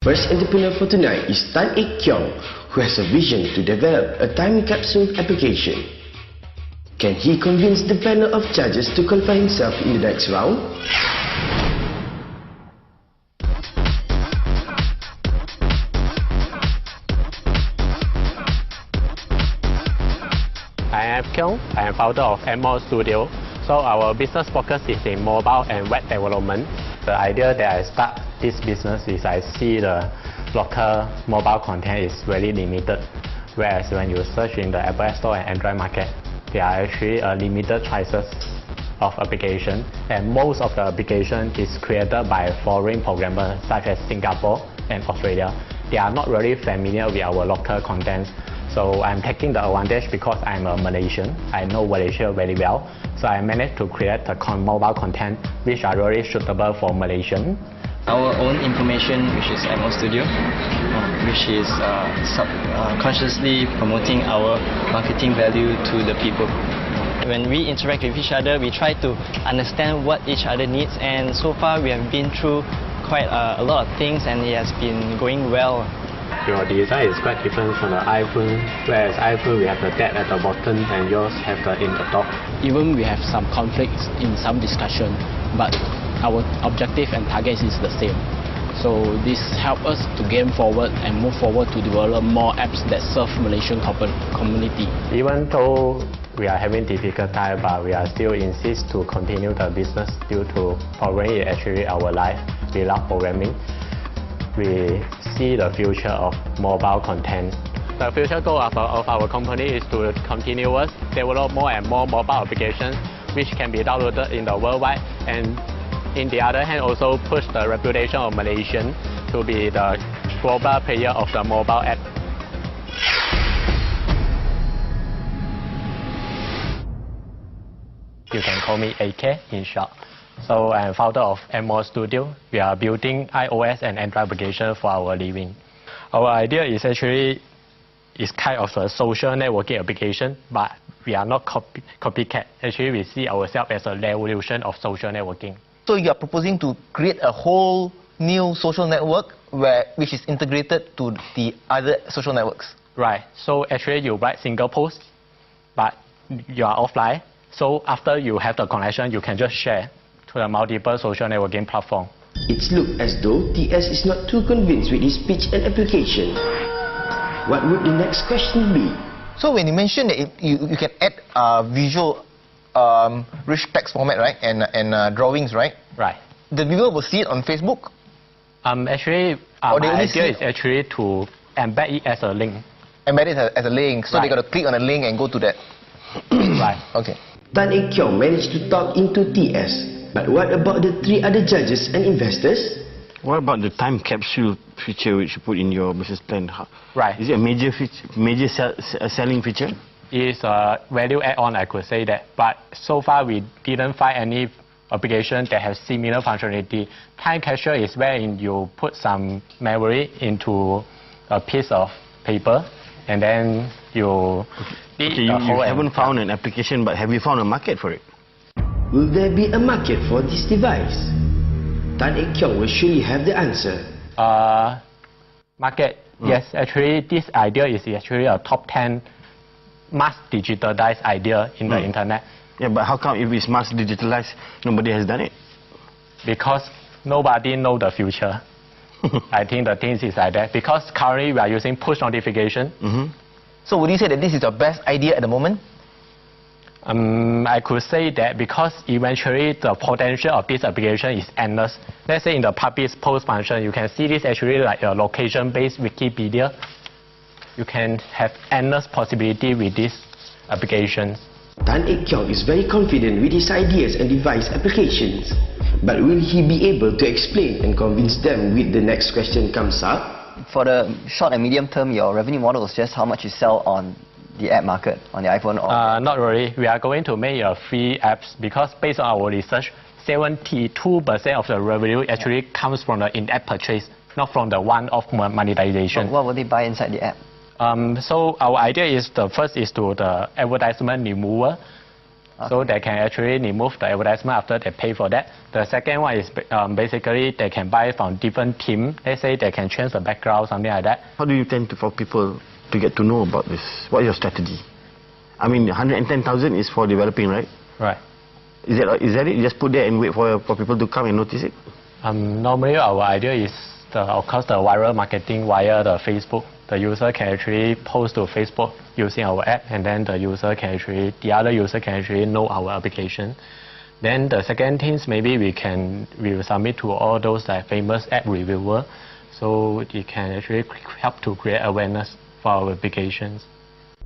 First entrepreneur for tonight is Tan Ek Kiong, who has a vision to develop a time capsule application. Can he convince the panel of judges to qualify himself in the next round? I am Kiong. I am founder of Agmo Studio. So our business focus is in mobile and web development. The idea that I start this business is I see the local mobile content is very limited. Whereas when you search in the Apple Store and Android market, there are actually limited choices of application. And most of the application is created by foreign programmers such as Singapore and Australia. They are not really familiar with our local content. So I'm taking the advantage because I'm a Malaysian. I know Malaysia very well. So I managed to create the mobile content which are really suitable for Malaysian. Our own information, which is Agmo Studio, which is consciously promoting our marketing value to the people. When we interact with each other, we try to understand what each other needs, and so far we have been through quite a lot of things and it has been going well. Your design is quite different from the iPhone, whereas iPhone we have the tab at the bottom and yours have the in the top. Even we have some conflicts in some discussion, but our objective and target is the same. So this helps us to gain forward and move forward to develop more apps that serve Malaysian community. Even though we are having difficult time, but we are still insist to continue the business due to programming is actually our life. We love programming. We see the future of mobile content. The future goal of our company is to continuous develop more and more mobile applications which can be downloaded in the worldwide, and in the other hand also push the reputation of Malaysian to be the global player of the mobile app. You can call me AK in short. So I am founder of Agmo Studio. We are building iOS and Android application for our living. Our idea is actually kind of a social networking application, but we are not copycat. Actually, we see ourselves as a revolution of social networking. So you are proposing to create a whole new social network which is integrated to the other social networks? Right. So actually you write single post, but you are offline. So after you have the connection, you can just share to the multiple social networking platform. It looks as though TS is not too convinced with his pitch and application. What would the next question be? So when you mentioned that you can add visual rich text format, right, and drawings, right? Right. The viewer will see it on Facebook? Actually, my idea is actually to embed it as a link. Embed it as a link, so right. They got to click on a link and go to that. Right. Okay. Tan Ek Kiong managed to talk into TS. But what about the three other judges and investors? What about the time capsule feature which you put in your business plan? Right. Is it a major selling feature? It's a value add-on, I could say that. But so far we didn't find any application that has similar functionality. Time capsule is wherein you put some memory into a piece of paper and then you... Okay, you haven't found an application, but have you found a market for it? Will there be a market for this device? Tan Ek Kiong will surely have the answer. Market, yes. Actually, this idea is actually a top 10 mass digitalized idea in the internet. Yeah, but how come if it's mass digitalized, nobody has done it? Because nobody knows the future. I think the thing is like that. Because currently we are using push notification. So would you say that this is your best idea at the moment? I could say that because eventually the potential of this application is endless. Let's say in the public post function, you can see this actually like a location-based Wikipedia. You can have endless possibility with these applications. Tan Ek Kiong is very confident with his ideas and device applications. But will he be able to explain and convince them with the next question comes up? For the short and medium term, your revenue model is just how much you sell on the app market, on the iPhone? Or not really. We are going to make free apps because based on our research, 72% of the revenue actually comes from the in-app purchase, not from the one-off monetization. What will they buy inside the app? So our idea is the first is to the advertisement removal. So they can actually remove the advertisement after they pay for that. The second one is basically they can buy from different team. Let's say they can change the background, something like that. How do you tend to, for people to get to know about this? What is your strategy? I mean, 110,000 is for developing, right? Right. Is that it? You just put there and wait for people to come and notice it? Normally our idea is, of course, the viral marketing via the Facebook. The user can actually post to Facebook using our app, and then the other user can actually know our application. Then the second thing is maybe we will submit to all those famous app reviewer, so it can actually help to create awareness for our applications.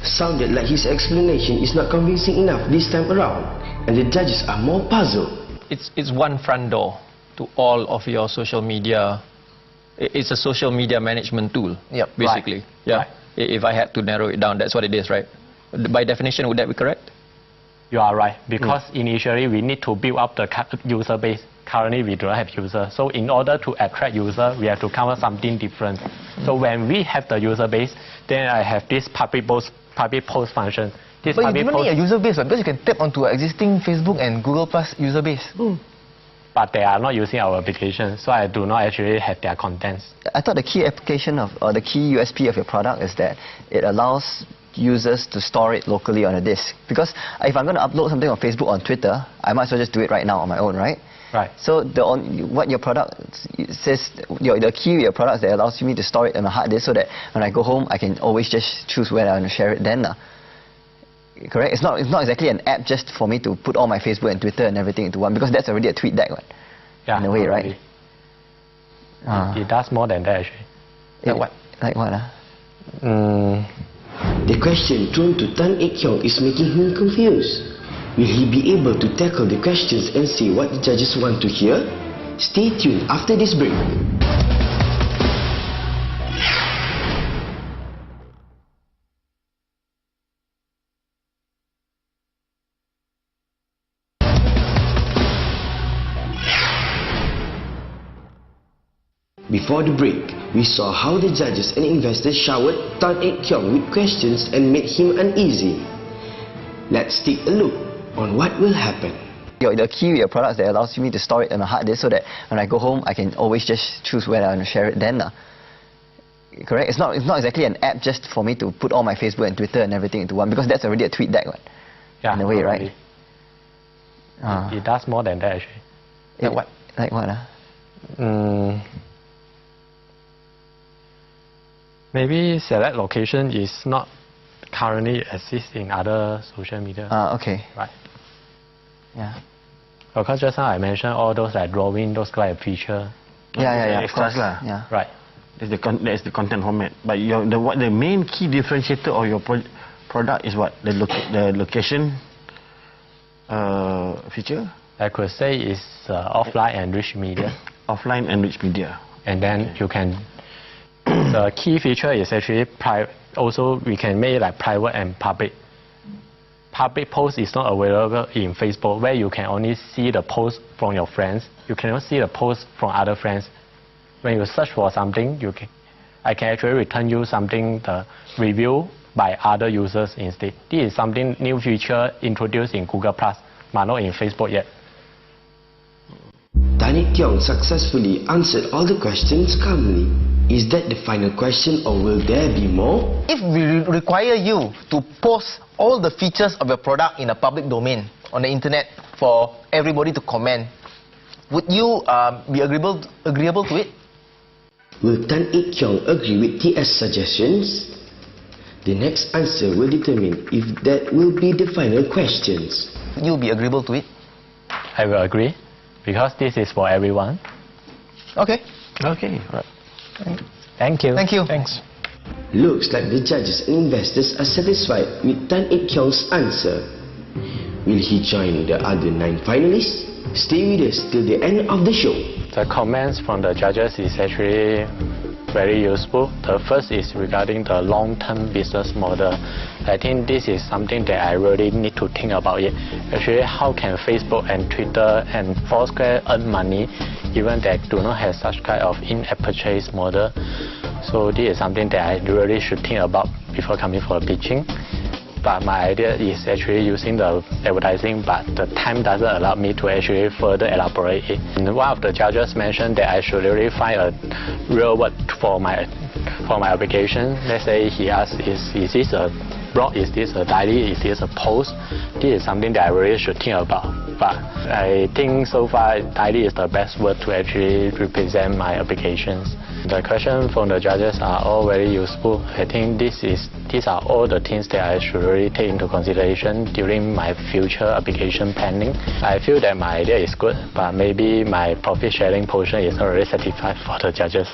Sounded like his explanation is not convincing enough this time around, and the judges are more puzzled. It's one front door to all of your social media. It's a social media management tool, basically. Right. Yeah. Right. If I had to narrow it down, that's what it is, right? By definition, would that be correct? You are right, because initially we need to build up the user base. Currently we do not have users. So in order to attract users, we have to come up with something different. So when we have the user base, then I have this public post function. But you don't need a user base, because you can tap onto existing Facebook and Google Plus user base. But they are not using our application, so I do not actually have their contents. I thought the key application of, or the key USP of your product is that it allows users to store it locally on a disk. Because if I'm going to upload something on Facebook, on Twitter, I might as well just do it right now on my own, right? Right. So what your product says, the key of your product is that it allows me to store it on a hard disk, so that when I go home, I can always just choose where I want to share it then. Correct? It's not exactly an app just for me to put all my Facebook and Twitter and everything into one, because that's already a tweet deck, yeah, in a way, right? It does more than that, actually. Like what? The question thrown to Tan Ek Kyong is making him confused. Will he be able to tackle the questions and see what the judges want to hear? Stay tuned after this break. Before the break, we saw how the judges and investors showered Tan Ek Kyong with questions and made him uneasy. Let's take a look on what will happen. The key of your product is that it allows me to store it on a hard disk, so that when I go home, I can always just choose where I want to share it then. Correct? It's not exactly an app just for me to put all my Facebook and Twitter and everything into one, because that's already a tweet deck, yeah, in a way, right? It does more than that, actually. Like what? Maybe select location is not currently exist in other social media. Okay. Right. Yeah. Because just now I mentioned all those drawing, those feature. Yeah, of Extras course. lah. Yeah. Right. That's the content format. But the main key differentiator of your product is what? The location feature? I could say it's offline and rich media. Offline and rich media. And then you can, the key feature is actually also we can make private and public. Public post is not available in Facebook, where you can only see the post from your friends. You cannot see the post from other friends. When you search for something, I can actually return you something, the review by other users instead. This is something new feature introduced in Google Plus, but not in Facebook yet. Tan Ek Kyong successfully answered all the questions calmly. Is that the final question, or will there be more? If we require you to post all the features of your product in a public domain on the internet for everybody to comment, would you be agreeable to it? Will Tan Ek Kyong agree with TS suggestions? The next answer will determine if that will be the final questions. Would you be agreeable to it? I will agree, because this is for everyone. Okay. Okay. Right. Thank you. Thank you. Thanks. Looks like the judges and investors are satisfied with Tan Ek Kyong's answer. Will he join the other 9 finalists? Stay with us till the end of the show. The comments from the judges is actually very useful. The first is regarding the long-term business model. I think this is something that I really need to think about it. Actually, how can Facebook and Twitter and Foursquare earn money even they do not have such kind of in-app purchase model? So this is something that I really should think about before coming for pitching. but my idea is actually using the advertising, but the time doesn't allow me to actually further elaborate it. And one of the judges mentioned that I should really find a real word for my application. Let's say he asked, is this a blog, is this a diary, is this a post? This is something that I really should think about. But I think so far diary is the best word to actually represent my applications. The questions from the judges are all very useful. I think these are all the things that I should really take into consideration during my future application planning. I feel that my idea is good, but maybe my profit sharing portion is not really satisfied for the judges.